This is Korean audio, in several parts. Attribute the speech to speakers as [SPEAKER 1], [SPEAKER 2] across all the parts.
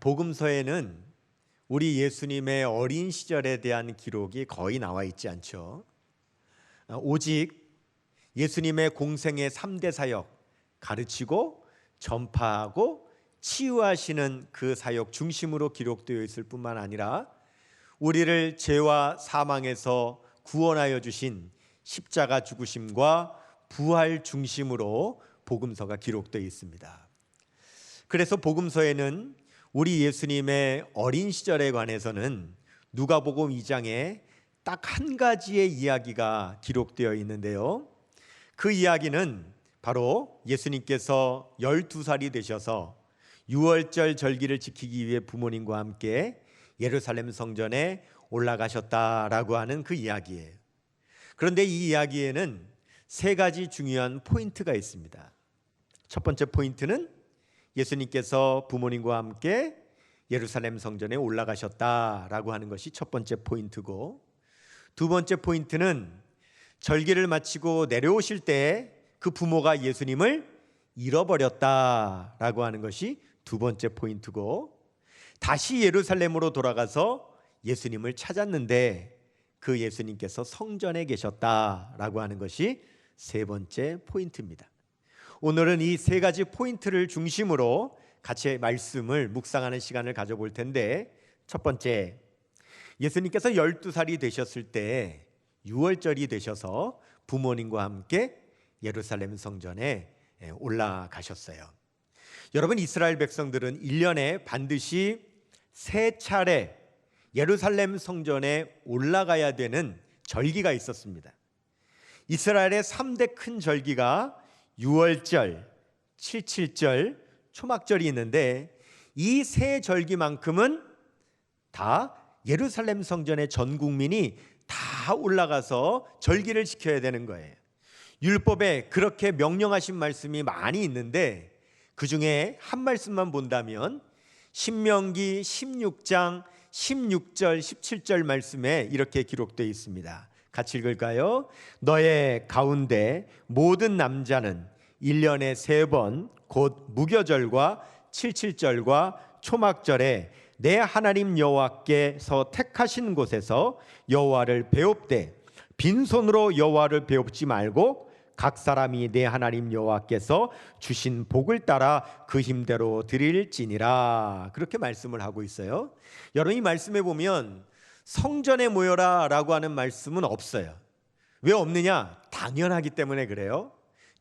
[SPEAKER 1] 복음서에는 우리 예수님의 어린 시절에 대한 기록이 거의 나와 있지 않죠. 오직 예수님의 공생의 3대 사역, 가르치고 전파하고 치유하시는 그 사역 중심으로 기록되어 있을 뿐만 아니라 우리를 죄와 사망에서 구원하여 주신 십자가 죽으심과 부활 중심으로 복음서가 기록되어 있습니다. 그래서 복음서에는 우리 예수님의 어린 시절에 관해서는 누가복음 2장에 딱 한 가지의 이야기가 기록되어 있는데요. 그 이야기는 바로 예수님께서 12살이 되셔서 유월절 절기를 지키기 위해 부모님과 함께 예루살렘 성전에 올라가셨다라고 하는 그 이야기예요. 그런데 이 이야기에는 세 가지 중요한 포인트가 있습니다. 첫 번째 포인트는 예수님께서 부모님과 함께 예루살렘 성전에 올라가셨다라고 하는 것이 첫 번째 포인트고, 두 번째 포인트는 절기를 마치고 내려오실 때 그 부모가 예수님을 잃어버렸다라고 하는 것이 두 번째 포인트고, 다시 예루살렘으로 돌아가서 예수님을 찾았는데 그 예수님께서 성전에 계셨다라고 하는 것이 세 번째 포인트입니다. 오늘은 이 세 가지 포인트를 중심으로 같이 말씀을 묵상하는 시간을 가져볼 텐데, 첫 번째, 예수님께서 12살이 되셨을 때 유월절이 되셔서 부모님과 함께 예루살렘 성전에 올라가셨어요. 여러분, 이스라엘 백성들은 1년에 반드시 세 차례 예루살렘 성전에 올라가야 되는 절기가 있었습니다. 이스라엘의 3대 큰 절기가 유월절, 칠칠절, 초막절이 있는데 이 세 절기만큼은 다 예루살렘 성전에 전 국민이 다 올라가서 절기를 지켜야 되는 거예요. 율법에 그렇게 명령하신 말씀이 많이 있는데 그 중에 한 말씀만 본다면 신명기 16장 16절 17절 말씀에 이렇게 기록되어 있습니다. 같이 읽을까요? 너의 가운데 모든 남자는 1년에 3번 곧 무교절과 칠칠절과 초막절에 내 하나님 여호와께서 택하신 곳에서 여호와를 배웁되 빈손으로 여호와를 배웁지 말고 각 사람이 내 하나님 여호와께서 주신 복을 따라 그 힘대로 드릴지니라. 그렇게 말씀을 하고 있어요. 여러분, 이 말씀에 보면 성전에 모여라 라고 하는 말씀은 없어요. 왜 없느냐? 당연하기 때문에 그래요.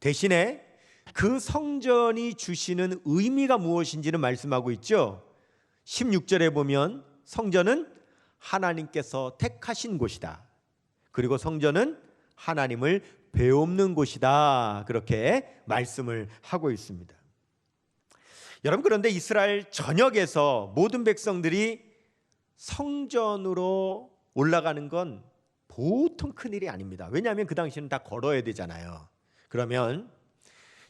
[SPEAKER 1] 대신에 그 성전이 주시는 의미가 무엇인지는 말씀하고 있죠. 16절에 보면 성전은 하나님께서 택하신 곳이다. 그리고 성전은 하나님을 배웁는 곳이다. 그렇게 말씀을 하고 있습니다. 여러분, 그런데 이스라엘 전역에서 모든 백성들이 성전으로 올라가는 건 보통 큰일이 아닙니다. 왜냐하면 그 당시에는 다 걸어야 되잖아요. 그러면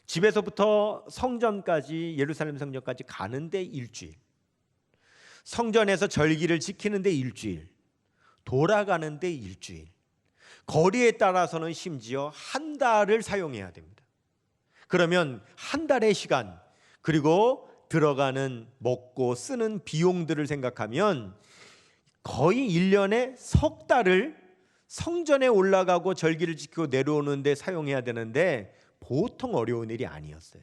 [SPEAKER 1] 집에서부터 성전까지, 예루살렘 성전까지 가는데 일주일, 성전에서 절기를 지키는데 일주일, 돌아가는데 일주일, 거리에 따라서는 심지어 한 달을 사용해야 됩니다. 그러면 한 달의 시간, 그리고 들어가는 먹고 쓰는 비용들을 생각하면 거의 1년에 석 달을 성전에 올라가고 절기를 지키고 내려오는데 사용해야 되는데 보통 어려운 일이 아니었어요.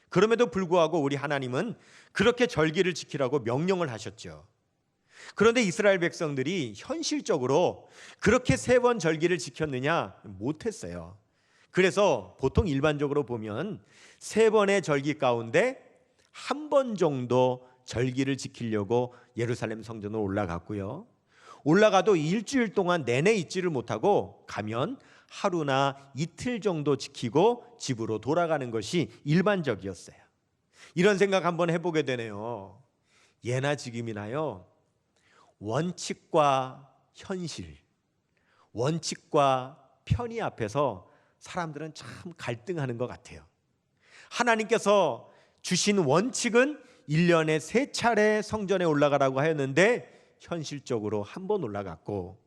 [SPEAKER 1] 그럼에도 불구하고 우리 하나님은 그렇게 절기를 지키라고 명령을 하셨죠. 그런데 이스라엘 백성들이 현실적으로 그렇게 3번 절기를 지켰느냐? 못했어요. 그래서 보통 일반적으로 보면 3번의 절기 가운데 한 번 정도 절기를 지키려고 예루살렘 성전으로 올라갔고요. 올라가도 일주일 동안 내내 있지를 못하고 가면 하루나 이틀 정도 지키고 집으로 돌아가는 것이 일반적이었어요. 이런 생각 한번 해보게 되네요. 예나 지금이나요, 원칙과 현실, 원칙과 편의 앞에서 사람들은 참 갈등하는 것 같아요. 하나님께서 주신 원칙은 1년에 3차례 성전에 올라가라고 하였는데 현실적으로 한 번 올라갔고,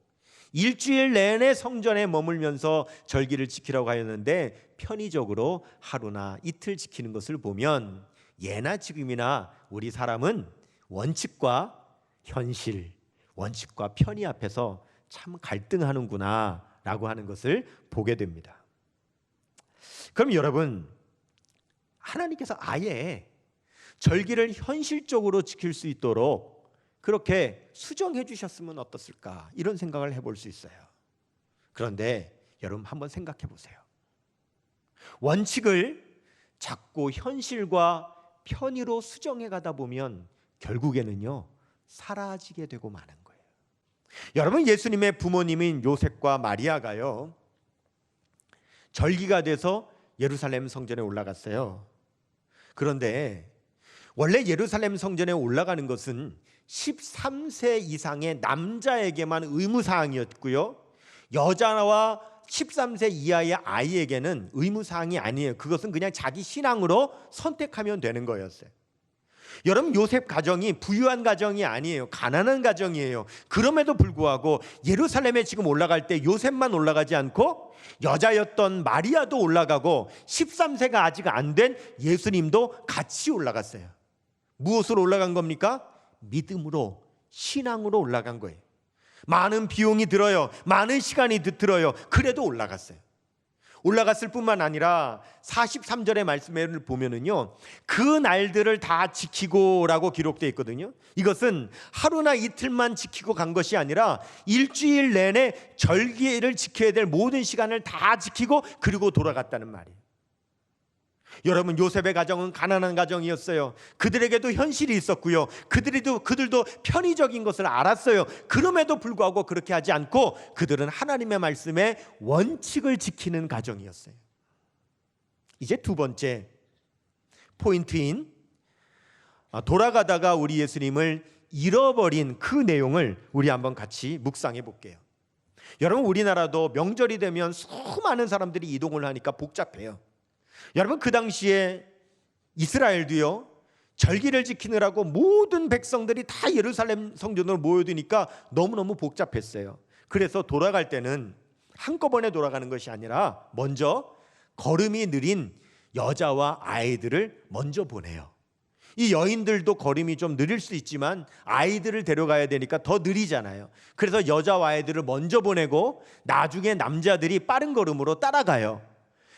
[SPEAKER 1] 일주일 내내 성전에 머물면서 절기를 지키라고 하였는데 편의적으로 하루나 이틀 지키는 것을 보면 예나 지금이나 우리 사람은 원칙과 현실, 원칙과 편의 앞에서 참 갈등하는구나 라고 하는 것을 보게 됩니다. 그럼 여러분, 하나님께서 아예 절기를 현실적으로 지킬 수 있도록 그렇게 수정해 주셨으면 어떻을까, 이런 생각을 해볼 수 있어요. 그런데 여러분 한번 생각해 보세요. 원칙을 자꾸 현실과 편의로 수정해 가다 보면 결국에는요, 사라지게 되고 마는 거예요. 여러분, 예수님의 부모님인 요셉과 마리아가요, 절기가 돼서 예루살렘 성전에 올라갔어요. 그런데 원래 예루살렘 성전에 올라가는 것은 13세 이상의 남자에게만 의무사항이었고요, 여자와 13세 이하의 아이에게는 의무사항이 아니에요. 그것은 그냥 자기 신앙으로 선택하면 되는 거였어요. 여러분, 요셉 가정이 부유한 가정이 아니에요. 가난한 가정이에요. 그럼에도 불구하고 예루살렘에 지금 올라갈 때 요셉만 올라가지 않고 여자였던 마리아도 올라가고 13세가 아직 안 된 예수님도 같이 올라갔어요. 무엇으로 올라간 겁니까? 믿음으로, 신앙으로 올라간 거예요. 많은 비용이 들어요. 많은 시간이 들어요. 그래도 올라갔어요. 올라갔을 뿐만 아니라 43절의 말씀을 보면은요, 그 날들을 다 지키고라고 기록되어 있거든요. 이것은 하루나 이틀만 지키고 간 것이 아니라 일주일 내내 절기를 지켜야 될 모든 시간을 다 지키고 그리고 돌아갔다는 말이에요. 여러분, 요셉의 가정은 가난한 가정이었어요. 그들에게도 현실이 있었고요, 그들도 편의적인 것을 알았어요. 그럼에도 불구하고 그렇게 하지 않고 그들은 하나님의 말씀에 원칙을 지키는 가정이었어요. 이제 두 번째 포인트인 돌아가다가 우리 예수님을 잃어버린 그 내용을 우리 한번 같이 묵상해 볼게요. 여러분, 우리나라도 명절이 되면 수많은 사람들이 이동을 하니까 복잡해요. 여러분, 그 당시에 이스라엘도요, 절기를 지키느라고 모든 백성들이 다 예루살렘 성전으로 모여드니까 너무너무 복잡했어요. 그래서 돌아갈 때는 한꺼번에 돌아가는 것이 아니라 먼저 걸음이 느린 여자와 아이들을 먼저 보내요. 이 여인들도 걸음이 좀 느릴 수 있지만 아이들을 데려가야 되니까 더 느리잖아요. 그래서 여자와 아이들을 먼저 보내고 나중에 남자들이 빠른 걸음으로 따라가요.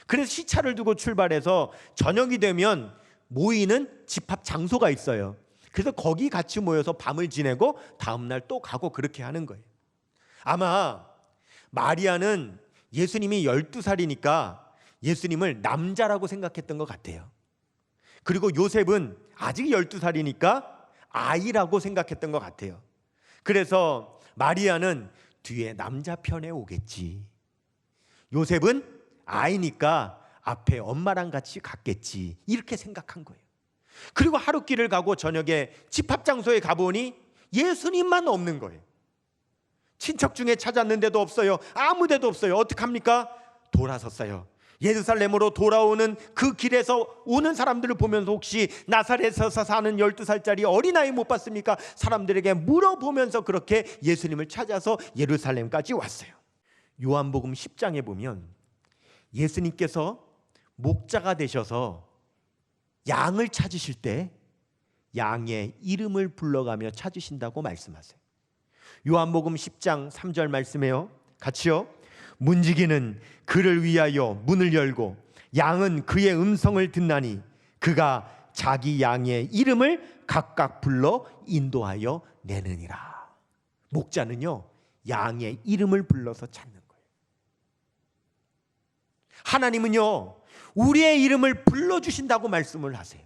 [SPEAKER 1] 그래서 시차를 두고 출발해서 저녁이 되면 모이는 집합 장소가 있어요. 그래서 거기 같이 모여서 밤을 지내고 다음날 또 가고 그렇게 하는 거예요. 아마 마리아는 예수님이 12살이니까 예수님을 남자라고 생각했던 것 같아요. 그리고 요셉은 아직 12살이니까 아이라고 생각했던 것 같아요. 그래서 마리아는 뒤에 남자 편에 오겠지, 요셉은 아이니까 앞에 엄마랑 같이 갔겠지, 이렇게 생각한 거예요. 그리고 하룻길을 가고 저녁에 집합장소에 가보니 예수님만 없는 거예요. 친척 중에 찾았는데도 없어요. 아무 데도 없어요. 어떡합니까? 돌아섰어요. 예루살렘으로 돌아오는 그 길에서 오는 사람들을 보면서 혹시 나사렛에서 사는 12살짜리 어린아이 못 봤습니까? 사람들에게 물어보면서 그렇게 예수님을 찾아서 예루살렘까지 왔어요. 요한복음 10장에 보면 예수님께서 목자가 되셔서 양을 찾으실 때 양의 이름을 불러가며 찾으신다고 말씀하세요. 요한복음 10장 3절 말씀해요. 같이요. 문지기는 그를 위하여 문을 열고 양은 그의 음성을 듣나니 그가 자기 양의 이름을 각각 불러 인도하여 내느니라. 목자는요, 양의 이름을 불러서 찾는 거예요. 하나님은요, 우리의 이름을 불러주신다고 말씀을 하세요.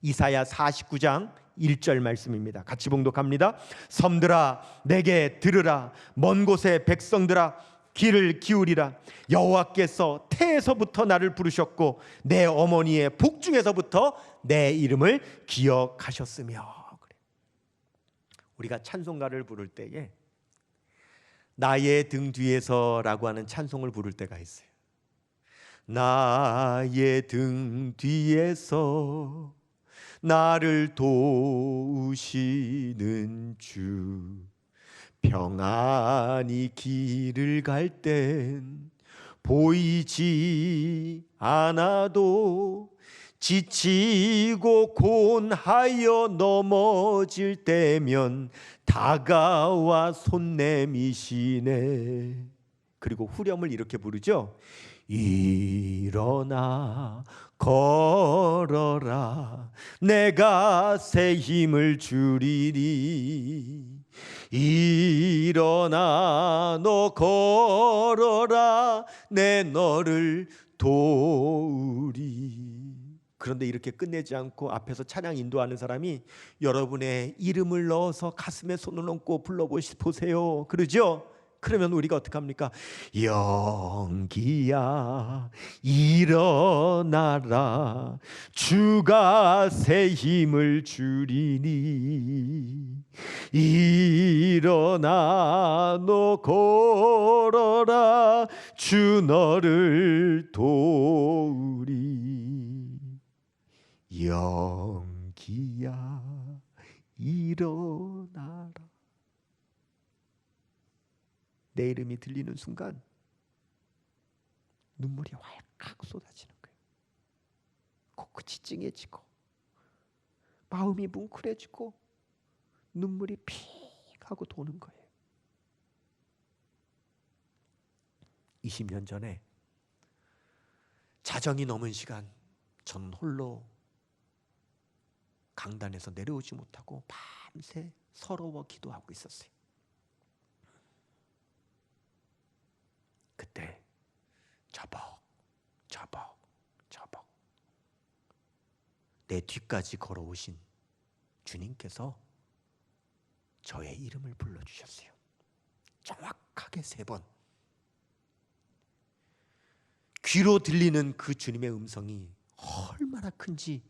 [SPEAKER 1] 이사야 49장 1절 말씀입니다. 같이 봉독합니다. 섬들아 내게 들으라, 먼 곳의 백성들아 귀를 기울이라. 여호와께서 태에서부터 나를 부르셨고 내 어머니의 복중에서부터 내 이름을 기억하셨으며. 우리가 찬송가를 부를 때에 나의 등 뒤에서라고 하는 찬송을 부를 때가 있어요. 나의 등 뒤에서 나를 도우시는 주, 평안히 길을 갈 땐 보이지 않아도 지치고 곤하여 넘어질 때면 다가와 손 내미시네. 그리고 후렴을 이렇게 부르죠. 일어나 걸어라 내가 새 힘을 주리니. 일어나 너 걸어라 내 너를 도우리. 그런데 이렇게 끝내지 않고 앞에서 찬양 인도하는 사람이 여러분의 이름을 넣어서 가슴에 손을 얹고 불러보세요 그러죠. 그러면 우리가 어떻게 합니까? 영기야 일어나라 주가 새 힘을 주리니. 일어나 너 걸어라 주 너를 도우리. 영기야 일어나라. 내 이름이 들리는 순간 눈물이 왈칵 쏟아지는 거예요. 코끝이 찡해지고 마음이 뭉클해지고 눈물이 픽 하고 도는 거예요. 20년 전에 자정이 넘은 시간 저는 홀로 강단에서 내려오지 못하고 밤새 서러워 기도하고 있었어요. 그때 저벅 내 뒤까지 걸어오신 주님께서 저의 이름을 불러주셨어요. 정확하게 3번. 귀로 들리는 그 주님의 음성이 얼마나 큰지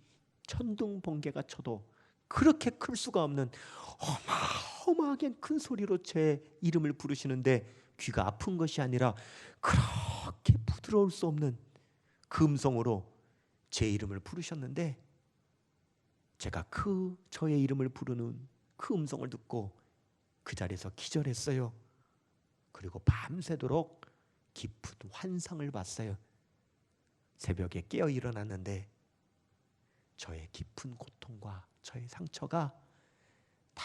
[SPEAKER 1] 천둥 번개가 쳐도 그렇게 클 수가 없는 어마어마하게 큰 소리로 제 이름을 부르시는데 귀가 아픈 것이 아니라 그렇게 부드러울 수 없는 그 음성으로 제 이름을 부르셨는데 제가 저의 이름을 부르는 그 음성을 듣고 그 자리에서 기절했어요. 그리고 밤새도록 깊은 환상을 봤어요. 새벽에 깨어 일어났는데 저의 깊은 고통과 저의 상처가 다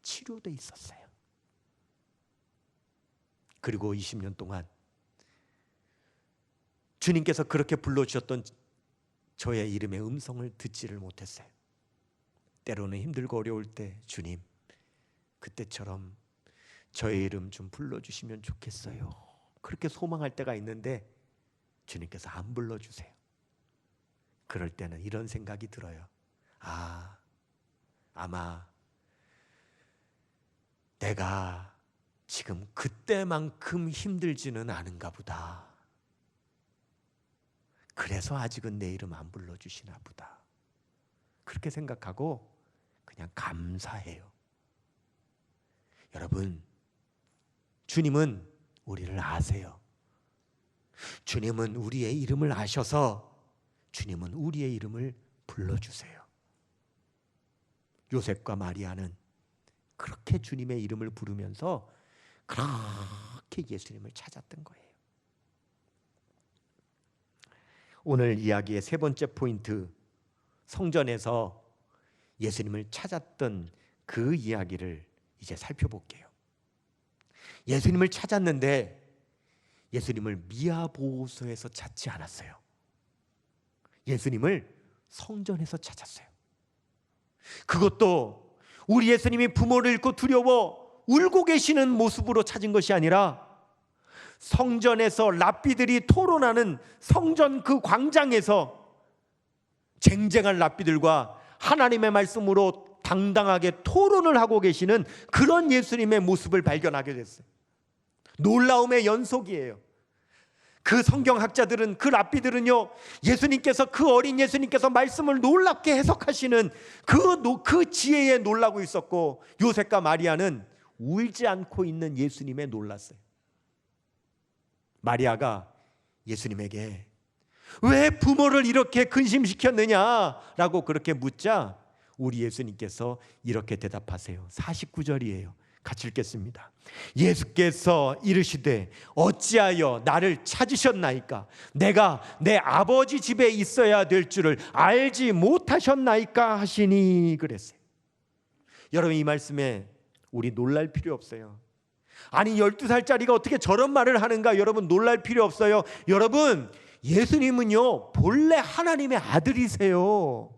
[SPEAKER 1] 치료돼 있었어요. 그리고 20년 동안 주님께서 그렇게 불러주셨던 저의 이름의 음성을 듣지를 못했어요. 때로는 힘들고 어려울 때 주님 그때처럼 저의 이름 좀 불러주시면 좋겠어요. 그렇게 소망할 때가 있는데 주님께서 안 불러주세요. 그럴 때는 이런 생각이 들어요. 아마 내가 지금 그때만큼 힘들지는 않은가 보다. 그래서 아직은 내 이름 안 불러주시나 보다. 그렇게 생각하고 그냥 감사해요. 여러분, 주님은 우리를 아세요. 주님은 우리의 이름을 아셔서 주님은 우리의 이름을 불러주세요. 요셉과 마리아는 그렇게 주님의 이름을 부르면서 그렇게 예수님을 찾았던 거예요. 오늘 이야기의 3번째 포인트, 성전에서 예수님을 찾았던 그 이야기를 이제 살펴볼게요. 예수님을 찾았는데 예수님을 미아보호소에서 찾지 않았어요. 예수님을 성전에서 찾았어요. 그것도 우리 예수님이 부모를 잃고 두려워 울고 계시는 모습으로 찾은 것이 아니라 성전에서 랍비들이 토론하는 성전 그 광장에서 쟁쟁한 랍비들과 하나님의 말씀으로 당당하게 토론을 하고 계시는 그런 예수님의 모습을 발견하게 됐어요. 놀라움의 연속이에요. 그 성경학자들은, 그 랍비들은요, 예수님께서, 그 어린 예수님께서 말씀을 놀랍게 해석하시는 그 지혜에 놀라고 있었고, 요셉과 마리아는 울지 않고 있는 예수님에 놀랐어요. 마리아가 예수님에게 왜 부모를 이렇게 근심시켰느냐라고 그렇게 묻자 우리 예수님께서 이렇게 대답하세요. 49절이에요. 같이 읽겠습니다. 예수께서 이르시되 어찌하여 나를 찾으셨나이까? 내가 내 아버지 집에 있어야 될 줄을 알지 못하셨나이까 하시니 그랬어요. 여러분, 이 말씀에 우리 놀랄 필요 없어요. 아니 12살짜리가 어떻게 저런 말을 하는가? 여러분, 놀랄 필요 없어요. 여러분, 예수님은요 본래 하나님의 아들이세요.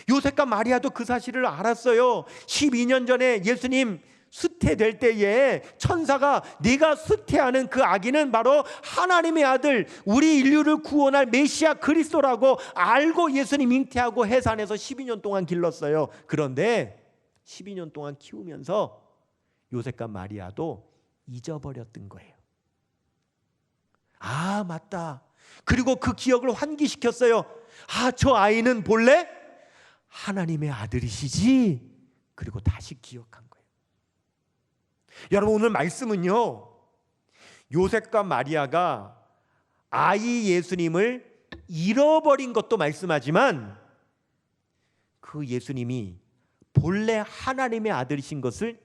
[SPEAKER 1] 요셉과 마리아도 그 사실을 알았어요. 12년 전에 예수님 수태될 때에 천사가 네가 수태하는 그 아기는 바로 하나님의 아들, 우리 인류를 구원할 메시아 그리스도라고 알고 예수님 잉태하고 해산해서 12년 동안 길렀어요. 그런데 12년 동안 키우면서 요셉과 마리아도 잊어버렸던 거예요. 아, 맞다. 그리고 그 기억을 환기시켰어요. 아, 저 아이는 본래 하나님의 아들이시지. 그리고 다시 기억한 거예요. 여러분, 오늘 말씀은요 요셉과 마리아가 아이 예수님을 잃어버린 것도 말씀하지만 그 예수님이 본래 하나님의 아들이신 것을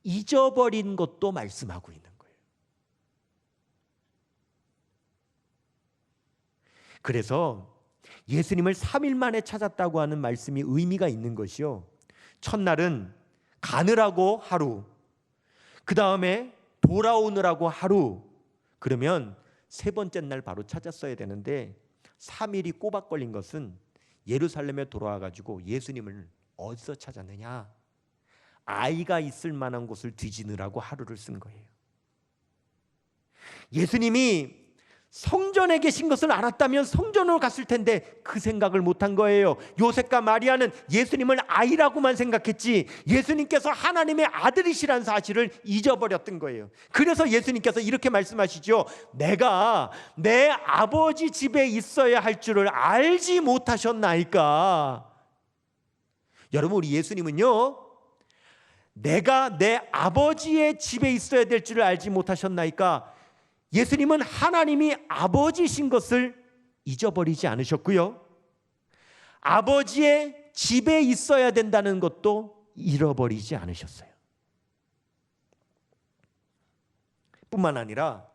[SPEAKER 1] 잊어버린 것도 말씀하고 있는 거예요. 그래서 예수님을 3일 만에 찾았다고 하는 말씀이 의미가 있는 것이요, 첫날은 가느라고 하루, 그 다음에 돌아오느라고 하루, 그러면 세 번째 날 바로 찾았어야 되는데 3일이 꼬박 걸린 것은 예루살렘에 돌아와 가지고 예수님을 어디서 찾았느냐? 아이가 있을 만한 곳을 뒤지느라고 하루를 쓴 거예요. 예수님이 성전에 계신 것을 알았다면 성전으로 갔을 텐데 그 생각을 못한 거예요. 요셉과 마리아는 예수님을 아이라고만 생각했지 예수님께서 하나님의 아들이시란 사실을 잊어버렸던 거예요. 그래서 예수님께서 이렇게 말씀하시죠. 내가 내 아버지 집에 있어야 할 줄을 알지 못하셨나이까? 여러분, 우리 예수님은요 내가 내 아버지의 집에 있어야 될 줄을 알지 못하셨나이까? 예수님은 하나님이 아버지신 것을 잊어버리지 않으셨고요, 아버지의 집에 있어야 된다는 것도 잃어버리지 않으셨어요. 뿐만 아니라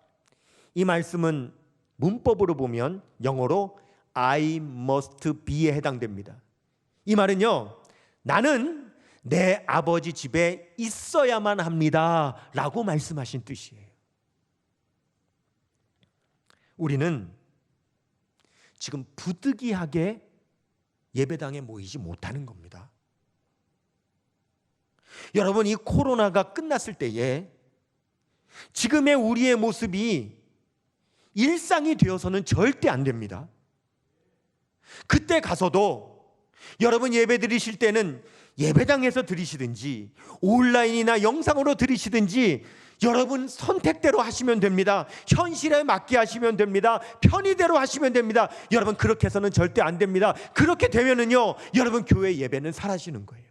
[SPEAKER 1] 이 말씀은 문법으로 보면 영어로 I must be에 해당됩니다. 이 말은요 나는 내 아버지 집에 있어야만 합니다 라고 말씀하신 뜻이에요. 우리는 지금 부득이하게 예배당에 모이지 못하는 겁니다. 여러분, 이 코로나가 끝났을 때에 지금의 우리의 모습이 일상이 되어서는 절대 안 됩니다. 그때 가서도 여러분 예배 드리실 때는 예배당에서 드리시든지 온라인이나 영상으로 드리시든지 여러분 선택대로 하시면 됩니다. 현실에 맞게 하시면 됩니다. 편의대로 하시면 됩니다. 여러분, 그렇게 해서는 절대 안 됩니다. 그렇게 되면은요 여러분 교회 예배는 사라지는 거예요.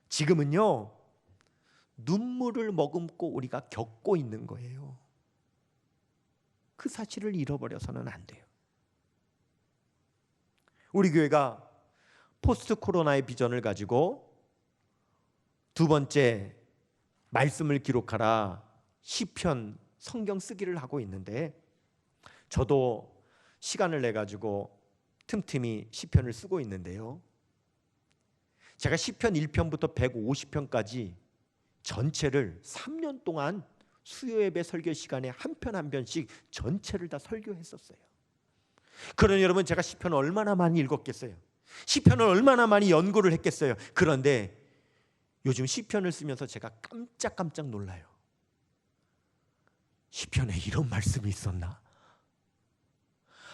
[SPEAKER 1] 지금은요 눈물을 머금고 우리가 겪고 있는 거예요. 그 사실을 잃어버려서는 안 돼요. 우리 교회가 포스트 코로나의 비전을 가지고 두 번째 말씀을 기록하라 시편 성경 쓰기를 하고 있는데, 저도 시간을 내 가지고 틈틈이 시편을 쓰고 있는데요, 제가 시편 1편부터 150편까지 전체를 3년 동안 수요예배 설교 시간에 한 편 한 편씩 전체를 다 설교했었어요. 그러니 여러분, 제가 시편을 얼마나 많이 읽었겠어요? 시편을 얼마나 많이 연구를 했겠어요? 그런데 요즘 시편을 쓰면서 제가 깜짝깜짝 놀라요. 시편에 이런 말씀이 있었나?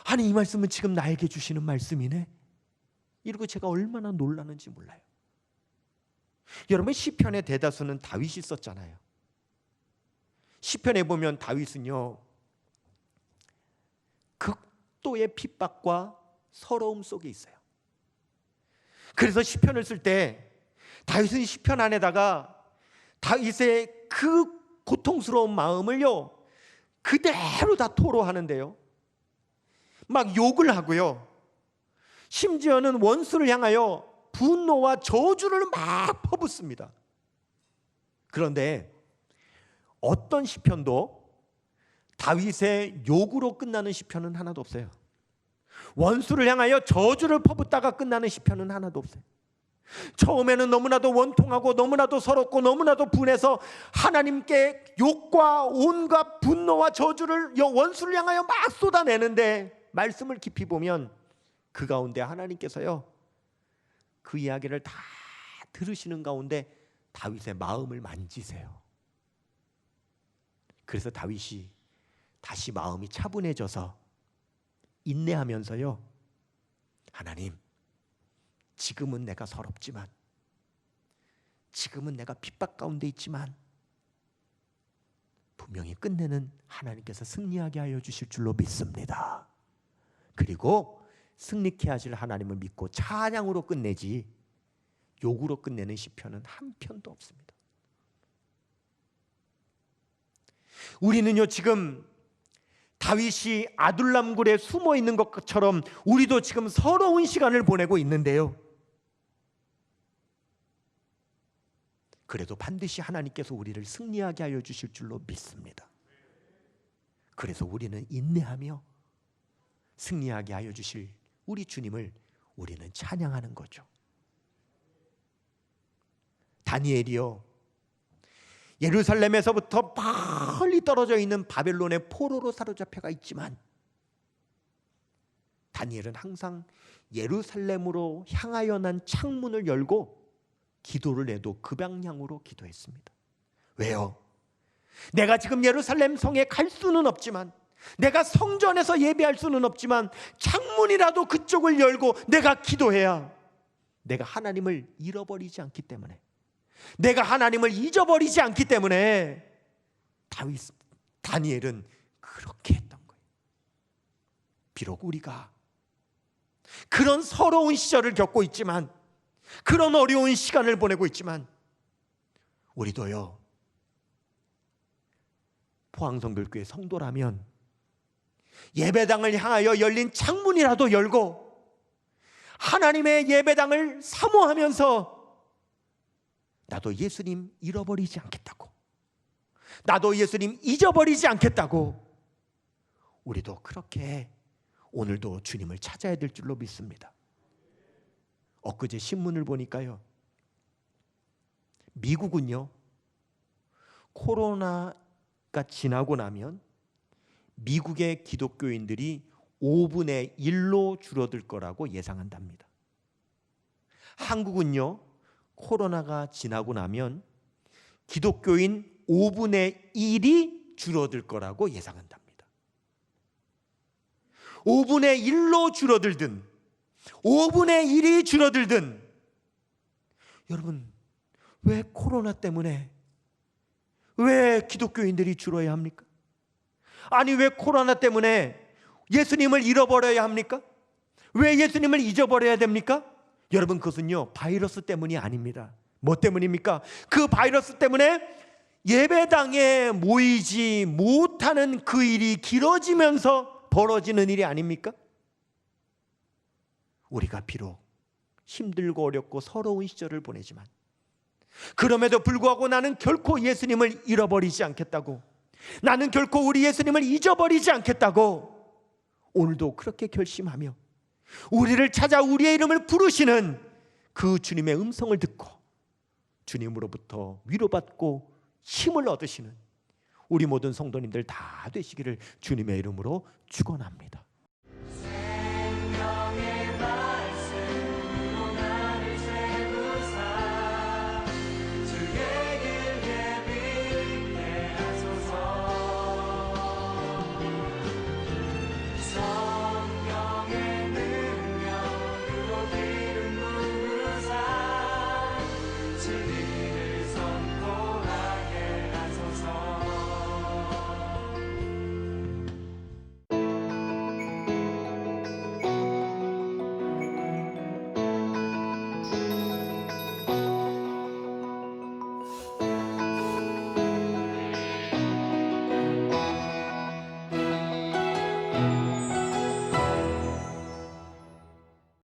[SPEAKER 1] 아니, 이 말씀은 지금 나에게 주시는 말씀이네? 이러고 제가 얼마나 놀라는지 몰라요. 여러분, 시편의 대다수는 다윗이 썼잖아요. 시편에 보면 다윗은요 극도의 핍박과 서러움 속에 있어요. 그래서 시편을 쓸 때 다윗은 시편 안에다가 다윗의 그 고통스러운 마음을요 그대로 다 토로하는데요, 막 욕을 하고요, 심지어는 원수를 향하여 분노와 저주를 막 퍼붓습니다. 그런데 어떤 시편도 다윗의 욕으로 끝나는 시편은 하나도 없어요. 원수를 향하여 저주를 퍼붓다가 끝나는 시편은 하나도 없어요. 처음에는 너무나도 원통하고 너무나도 서럽고 너무나도 분해서 하나님께 욕과 온갖 분노와 저주를 원수를 향하여 막 쏟아내는데, 말씀을 깊이 보면 그 가운데 하나님께서요, 그 이야기를 다 들으시는 가운데 다윗의 마음을 만지세요. 그래서 다윗이 다시 마음이 차분해져서 인내하면서요, 하나님, 지금은 내가 서럽지만, 지금은 내가 핍박 가운데 있지만 분명히 끝내는 하나님께서 승리하게 하여 주실 줄로 믿습니다. 그리고 승리케 하실 하나님을 믿고 찬양으로 끝내지 욕으로 끝내는 시편은 한 편도 없습니다. 우리는요, 지금 다윗이 아둘람굴에 숨어 있는 것처럼 우리도 지금 서러운 시간을 보내고 있는데요, 그래도 반드시 하나님께서 우리를 승리하게 하여 주실 줄로 믿습니다. 그래서 우리는 인내하며 승리하게 하여 주실 우리 주님을 우리는 찬양하는 거죠. 다니엘이요, 예루살렘에서부터 멀리 떨어져 있는 바벨론의 포로로 사로잡혀가 있지만 다니엘은 항상 예루살렘으로 향하여 난 창문을 열고 기도를 해도 그 방향으로 기도했습니다. 왜요? 내가 지금 예루살렘 성에 갈 수는 없지만, 내가 성전에서 예배할 수는 없지만 창문이라도 그쪽을 열고 내가 기도해야 내가 하나님을 잃어버리지 않기 때문에, 내가 하나님을 잊어버리지 않기 때문에 다니엘은 그렇게 했던 거예요. 비록 우리가 그런 서러운 시절을 겪고 있지만, 그런 어려운 시간을 보내고 있지만, 우리도요, 포항성결교회 성도라면 예배당을 향하여 열린 창문이라도 열고 하나님의 예배당을 사모하면서 나도 예수님 잃어버리지 않겠다고, 나도 예수님 잊어버리지 않겠다고, 우리도 그렇게 오늘도 주님을 찾아야 될 줄로 믿습니다. 엊그제 신문을 보니까요, 미국은요, 코로나가 지나고 나면 미국의 기독교인들이 5분의 1로 줄어들 거라고 예상한답니다. 한국은요, 코로나가 지나고 나면 기독교인 5분의 1이 줄어들 거라고 예상한답니다. 5분의 1로 줄어들든 5분의 1이 줄어들든, 여러분, 왜 코로나 때문에 왜 기독교인들이 줄어야 합니까? 아니, 왜 코로나 때문에 예수님을 잃어버려야 합니까? 왜 예수님을 잊어버려야 됩니까? 여러분, 그것은요, 바이러스 때문이 아닙니다. 뭐 때문입니까? 그 바이러스 때문에 예배당에 모이지 못하는 그 일이 길어지면서 벌어지는 일이 아닙니까? 우리가 비록 힘들고 어렵고 서러운 시절을 보내지만 그럼에도 불구하고 나는 결코 예수님을 잃어버리지 않겠다고, 나는 결코 우리 예수님을 잊어버리지 않겠다고 오늘도 그렇게 결심하며 우리를 찾아 우리의 이름을 부르시는 그 주님의 음성을 듣고 주님으로부터 위로받고 힘을 얻으시는 우리 모든 성도님들 다 되시기를 주님의 이름으로 축원합니다.